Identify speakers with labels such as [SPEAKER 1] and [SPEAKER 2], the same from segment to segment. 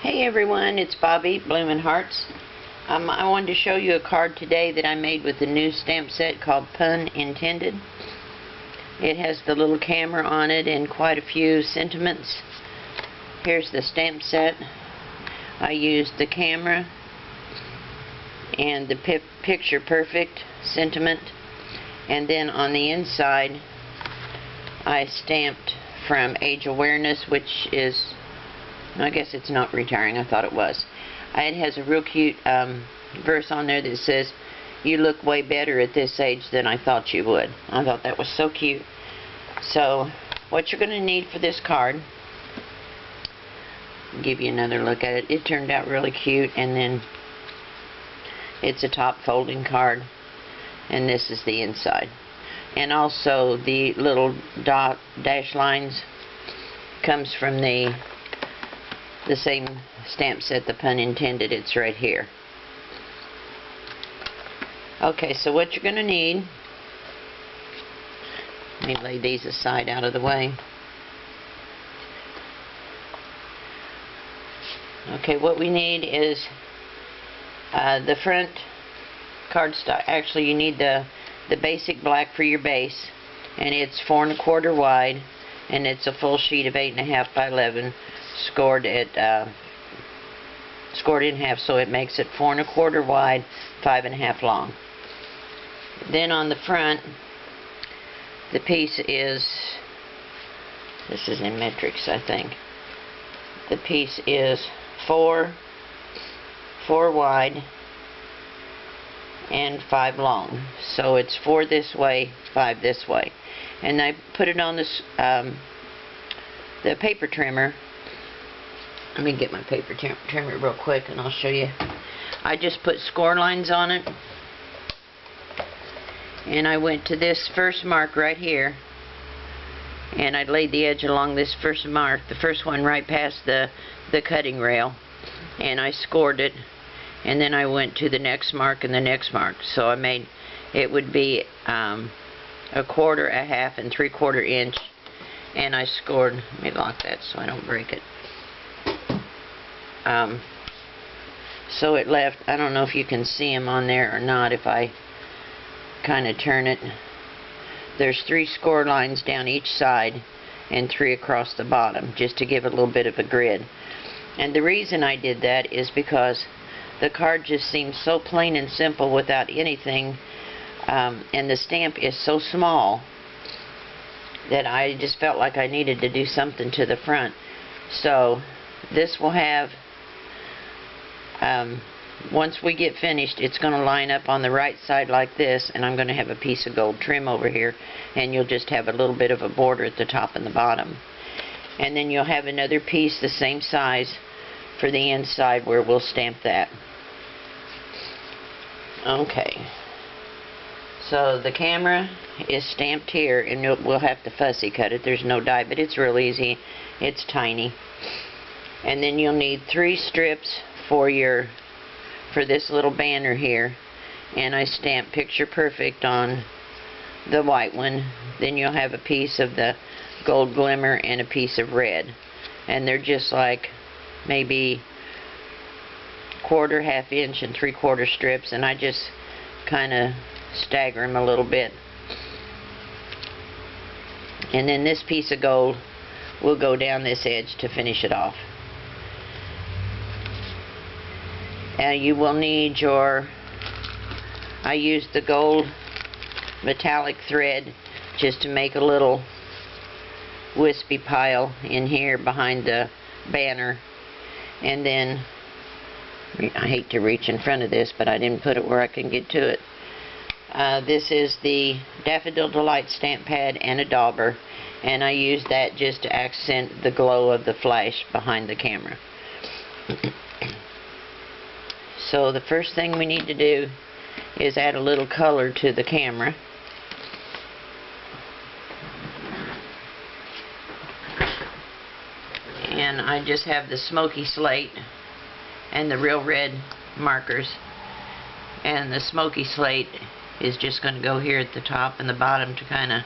[SPEAKER 1] Hey everyone, it's Bobbie, BloominHearts. I wanted to show you a card today that I made with the new stamp set called Pun Intended. It has the little camera on it and quite a few sentiments. Here's the stamp set. I used the camera and the picture perfect sentiment, and then on the inside I stamped from Age Awareness, which is, I guess it's not retiring, I thought it was. It has a real cute verse on there that says, "You look way better at this age than I thought you would." I thought that was so cute. So, what you're going to need for this card, I'll give you another look at it. It turned out really cute, and then it's a top folding card, and this is the inside. And also the little dash lines comes from the same stamp set, the Pun Intended. It's right here. Okay, so what you're going to need, let me lay these aside out of the way. Okay, what we need is the front cardstock. Actually, you need the basic black for your base, and it's 4 1/4 wide, and it's a full sheet of 8 1/2 by 11, scored in half, so it makes it 4 1/4 wide, 5 1/2 long. Then on the front, the piece is, this is in metrics, I think. The piece is 4 wide and 5 long, so it's 4 this way, 5 this way. And I put it on this the paper trimmer. Let me get my paper trimmer real quick and I'll show you. I just put score lines on it, and I went to this first mark right here, and I laid the edge along this first mark, the first one right past the cutting rail, and I scored it, and then I went to the next mark and the next mark. So I made, it would be 1/4, 1/2, and 3/4 inch, and I scored, let me lock that so I don't break it. So it left, I don't know if you can see them on there or not, if I kind of turn it. There's 3 score lines down each side and 3 across the bottom, just to give it a little bit of a grid. And the reason I did that is because the card just seems so plain and simple without anything, and the stamp is so small that I just felt like I needed to do something to the front. So this will have, once we get finished, it's going to line up on the right side like this, and I'm going to have a piece of gold trim over here, and you'll just have a little bit of a border at the top and the bottom. And then you'll have another piece the same size for the inside where we'll stamp that. Okay, so the camera is stamped here, and we'll have to fussy cut it. There's no die, but it's real easy. It's tiny. And then you'll need 3 strips for this little banner here, and I stamped Picture Perfect on the white one. Then you'll have a piece of the gold glimmer and a piece of red, and they're just like maybe 1/4, 1/2 inch, and 3/4 strips, and I just kind of stagger them a little bit. And then this piece of gold will go down this edge to finish it off. You will need your, I used the gold metallic thread just to make a little wispy pile in here behind the banner. And then, I hate to reach in front of this, but I didn't put it where I can get to it. This is the Daffodil Delight stamp pad and a dauber, and I used that just to accent the glow of the flash behind the camera. So the first thing we need to do is add a little color to the camera. And I just have the smoky slate and the real red markers. And the smoky slate is just going to go here at the top and the bottom to kind of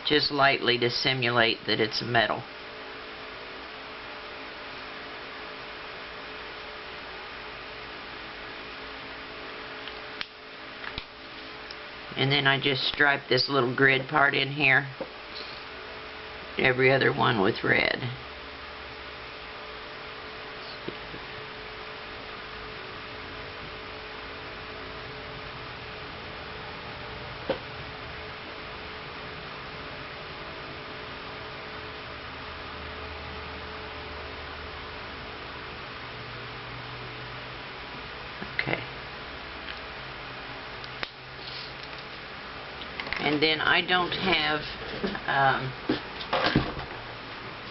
[SPEAKER 1] just lightly to simulate that it's metal. And then I just stripe this little grid part in here. Every other one with red. Okay. And then I don't have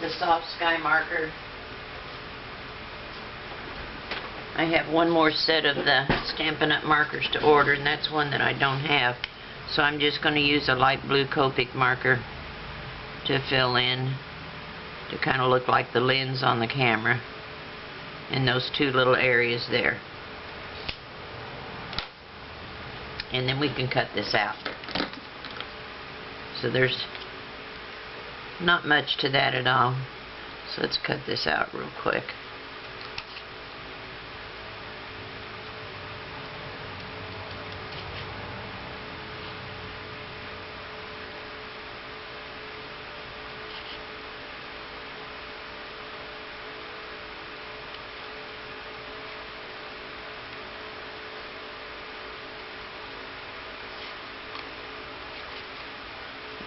[SPEAKER 1] the soft sky marker. I have one more set of the Stampin' Up! Markers to order, and that's one that I don't have. So I'm just going to use a light blue Copic marker to fill in, to kind of look like the lens on the camera in those two little areas there. And then we can cut this out. So there's not much to that at all. So let's cut this out real quick.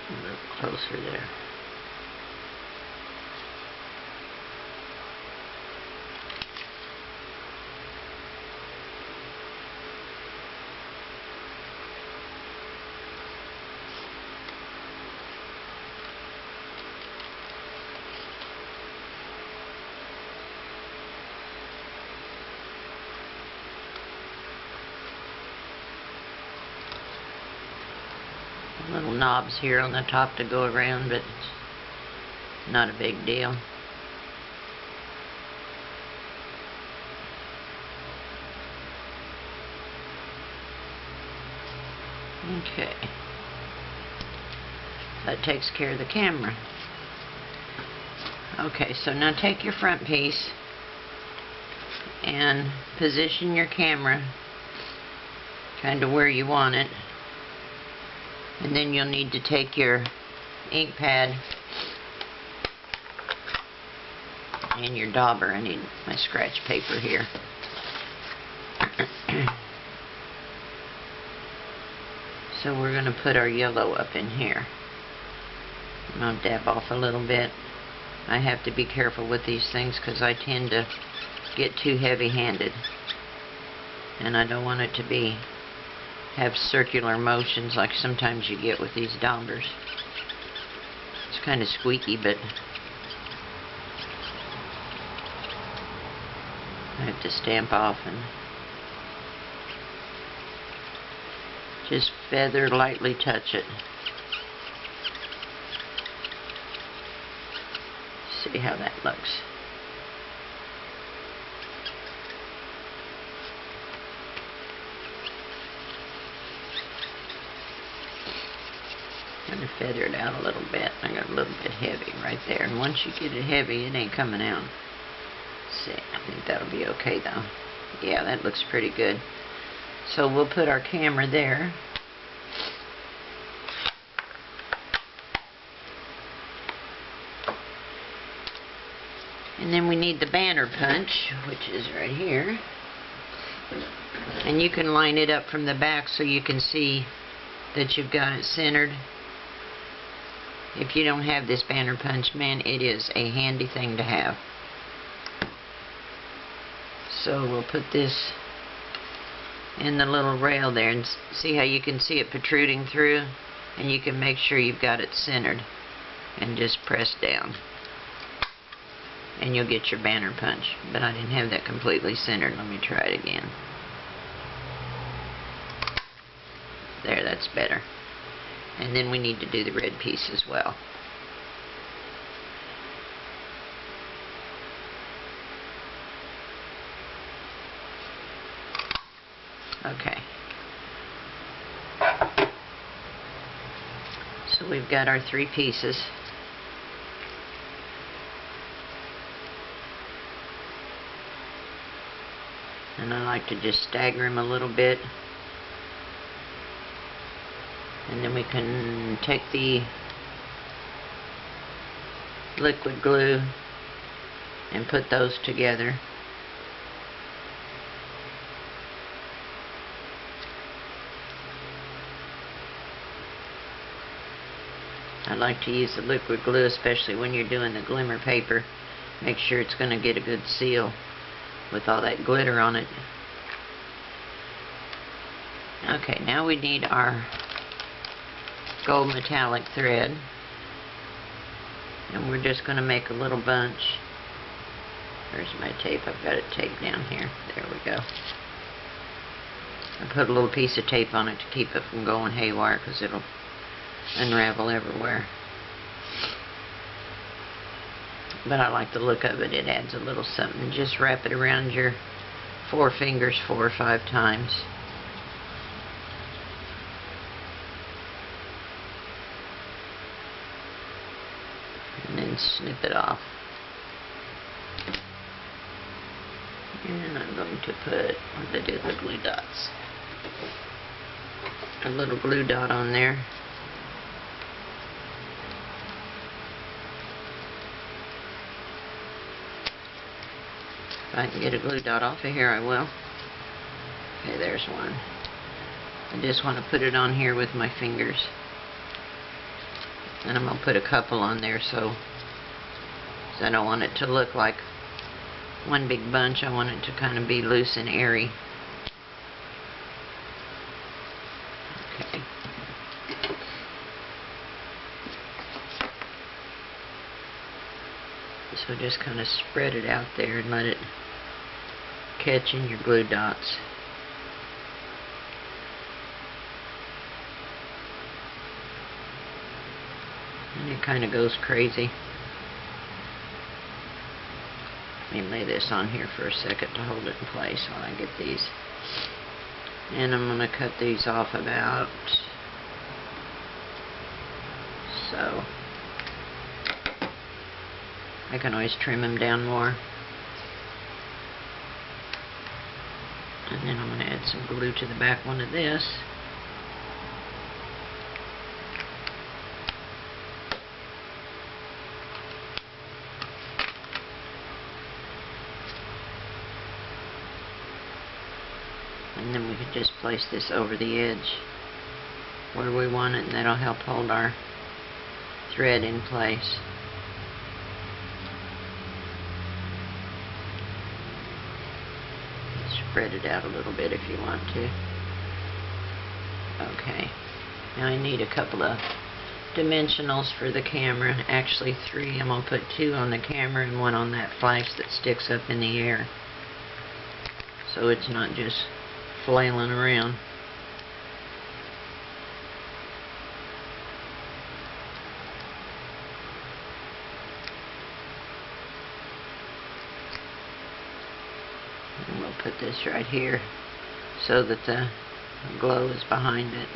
[SPEAKER 1] A little closer there. Little knobs here on the top to go around, but it's not a big deal. Okay. That takes care of the camera. Okay, so now take your front piece and position your camera kind of where you want it. And then you'll need to take your ink pad and your dauber. I need my scratch paper here. So we're going to put our yellow up in here. And I'll dab off a little bit. I have to be careful with these things because I tend to get too heavy-handed. And I don't want it to have circular motions like sometimes you get with these daubers. It's kind of squeaky, but I have to stamp off and just feather lightly touch it. See how that looks. Kind of feather it out a little bit. I got a little bit heavy right there, and once you get it heavy, it ain't coming out. Let's see, I think that'll be okay though. Yeah, that looks pretty good. So we'll put our camera there. And then we need the banner punch, which is right here. And you can line it up from the back so you can see that you've got it centered. If you don't have this banner punch, man, it is a handy thing to have. So we'll put this in the little rail there, and see how you can see it protruding through, and you can make sure you've got it centered, and just press down and you'll get your banner punch. But I didn't have that completely centered. Let me try it again. There, that's better. And then we need to do the red piece as well. Okay. So we've got our three pieces. And I like to just stagger them a little bit. And then we can take the liquid glue and put those together. I like to use the liquid glue, especially when you're doing the glimmer paper. Make sure it's going to get a good seal with all that glitter on it. Okay, now we need our gold metallic thread. And we're just going to make a little bunch. There's my tape. I've got it taped down here. There we go. I put a little piece of tape on it to keep it from going haywire because it'll unravel everywhere. But I like the look of it. It adds a little something. Just wrap it around your 4 fingers 4 or 5 times. And then snip it off. And I'm going to put, what did I do, the glue dots. A little glue dot on there. If I can get a glue dot off of here, I will. Okay, there's one. I just want to put it on here with my fingers. And I'm going to put a couple on there so I don't want it to look like one big bunch. I want it to kind of be loose and airy. Okay. So just kind of spread it out there and let it catch in your glue dots. And it kind of goes crazy. Let me lay this on here for a second to hold it in place while I get these. And I'm going to cut these off about so. I can always trim them down more. And then I'm going to add some glue to the back one of this. And then we can just place this over the edge where we want it, and that'll help hold our thread in place. Spread it out a little bit if you want to. Okay. Now I need a couple of dimensionals for the camera. Actually 3. I'm going to put 2 on the camera and 1 on that flash that sticks up in the air. So it's not just flailing around. And we'll put this right here so that the glow is behind it.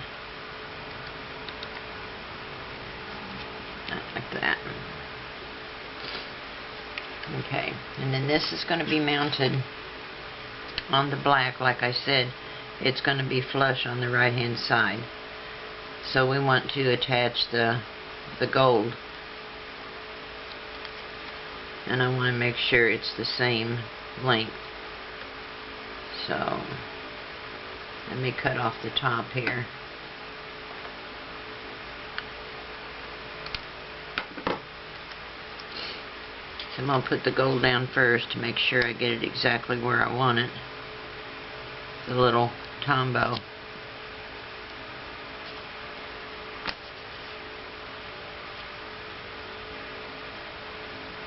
[SPEAKER 1] Like that. Okay, and then this is going to be mounted on the black. Like I said, it's going to be flush on the right hand side. So we want to attach the gold. And I want to make sure it's the same length. So let me cut off the top here. So I'm going to put the gold down first to make sure I get it exactly where I want it. The little tombow.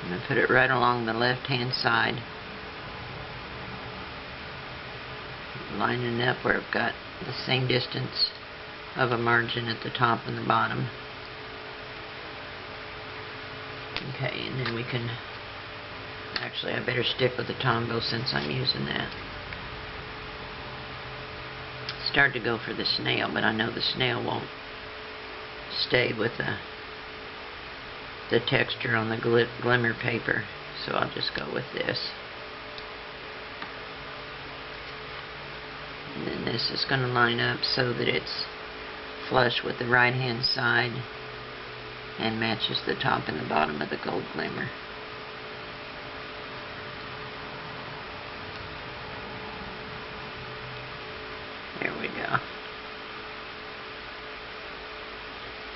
[SPEAKER 1] I'm going to put it right along the left hand side. Lining it up where I've got the same distance of a margin at the top and the bottom. Okay, and then we can, actually I better stick with the tombow since I'm using that. Start to go for the snail, but I know the snail won't stay with the texture on the glimmer paper, so I'll just go with this. And then this is going to line up so that it's flush with the right hand side and matches the top and the bottom of the gold glimmer. There we go.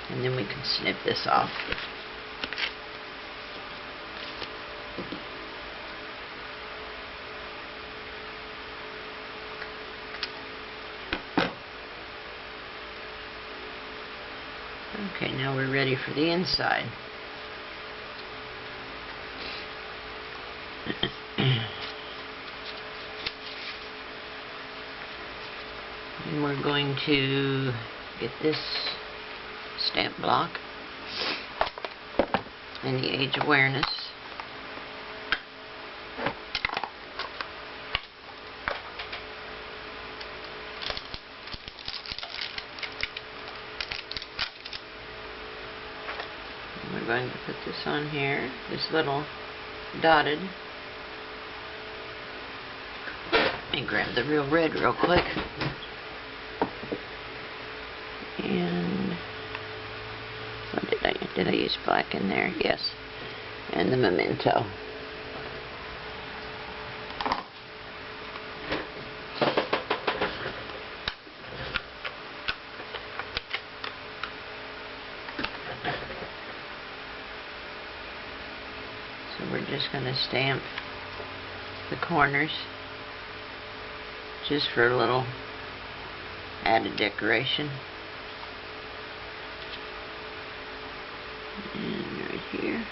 [SPEAKER 1] And then we can snip this off. Okay, now we're ready for the inside. And we're going to get this stamp block and the Age Awareness. We're going to put this on here, this little dotted. Let me grab the real red real quick. And what did I use black in there? Yes. And the Memento. So we're just going to stamp the corners just for a little added decoration. And right here.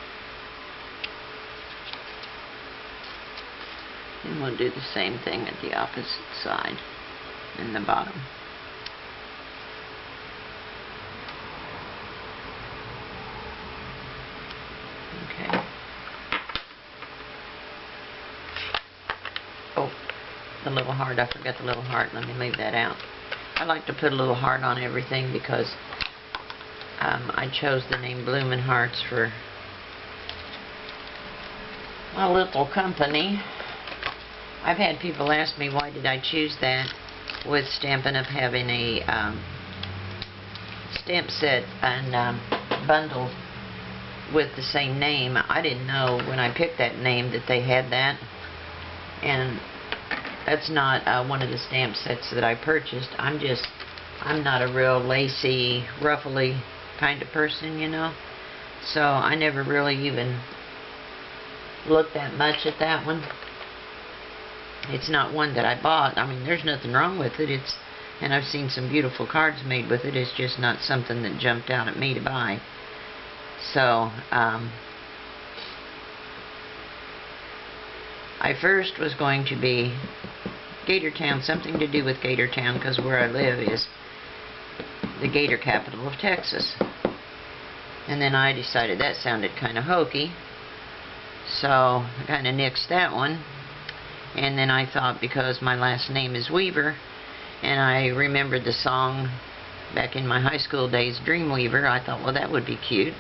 [SPEAKER 1] And we'll do the same thing at the opposite side in the bottom. Okay. Oh, the little heart. I forgot the little heart. Let me leave that out. I like to put a little heart on everything because I chose the name BloominHearts for my little company. I've had people ask me why did I choose that with Stampin' Up having a stamp set and bundle with the same name. I didn't know when I picked that name that they had that, and that's not one of the stamp sets that I purchased. I'm not a real lacy, ruffly kind of person, you know, so I never really even looked that much at that one. It's not one that I bought. I mean, there's nothing wrong with it. And I've seen some beautiful cards made with it. It's just not something that jumped out at me to buy. So I first was going to be Gatortown, something to do with Gatortown, because where I live is the Gator capital of Texas. And then I decided that sounded kind of hokey, so I kind of nixed that one. And then I thought, because my last name is Weaver, and I remembered the song back in my high school days, Dreamweaver, I thought, well, that would be cute.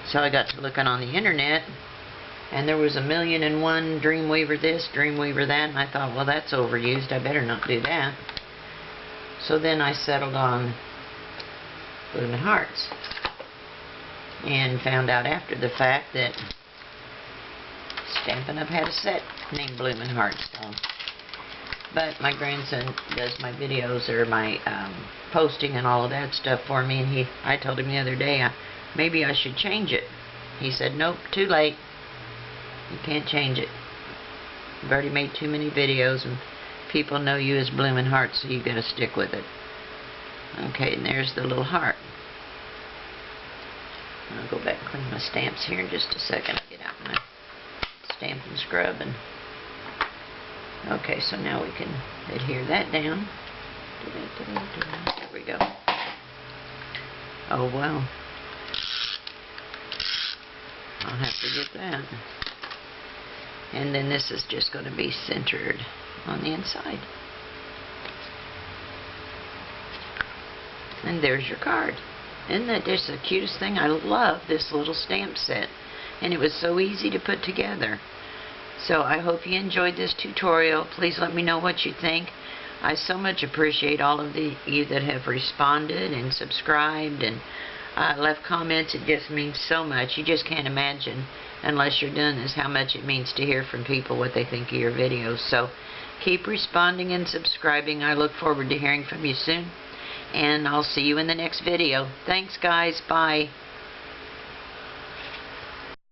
[SPEAKER 1] So I got to looking on the internet, and there was 1,000,001 Dreamweaver this, Dreamweaver that, and I thought, well, that's overused, I better not do that. So then I settled on BloominHearts, and found out after the fact that Stampin' Up had a set named BloominHearts. So. But my grandson does my videos, or my posting and all of that stuff for me, and I told him the other day, maybe I should change it. He said, nope, too late. You can't change it. You've already made too many videos, and people know you as BloominHearts, so you got to stick with it. Okay, and there's the little heart. I'll go back and clean my stamps here in just a second. I'll get out my stamp and scrub. And okay, so now we can adhere that down. There we go. Oh, wow. I'll have to get that. And then this is just going to be centered on the inside. And there's your card. Isn't that just the cutest thing? I love this little stamp set. And it was so easy to put together. So I hope you enjoyed this tutorial. Please let me know what you think. I so much appreciate all of you that have responded and subscribed and left comments. It just means so much. You just can't imagine, unless you're doing this, how much it means to hear from people what they think of your videos. So keep responding and subscribing. I look forward to hearing from you soon. And I'll see you in the next video. Thanks, guys. Bye.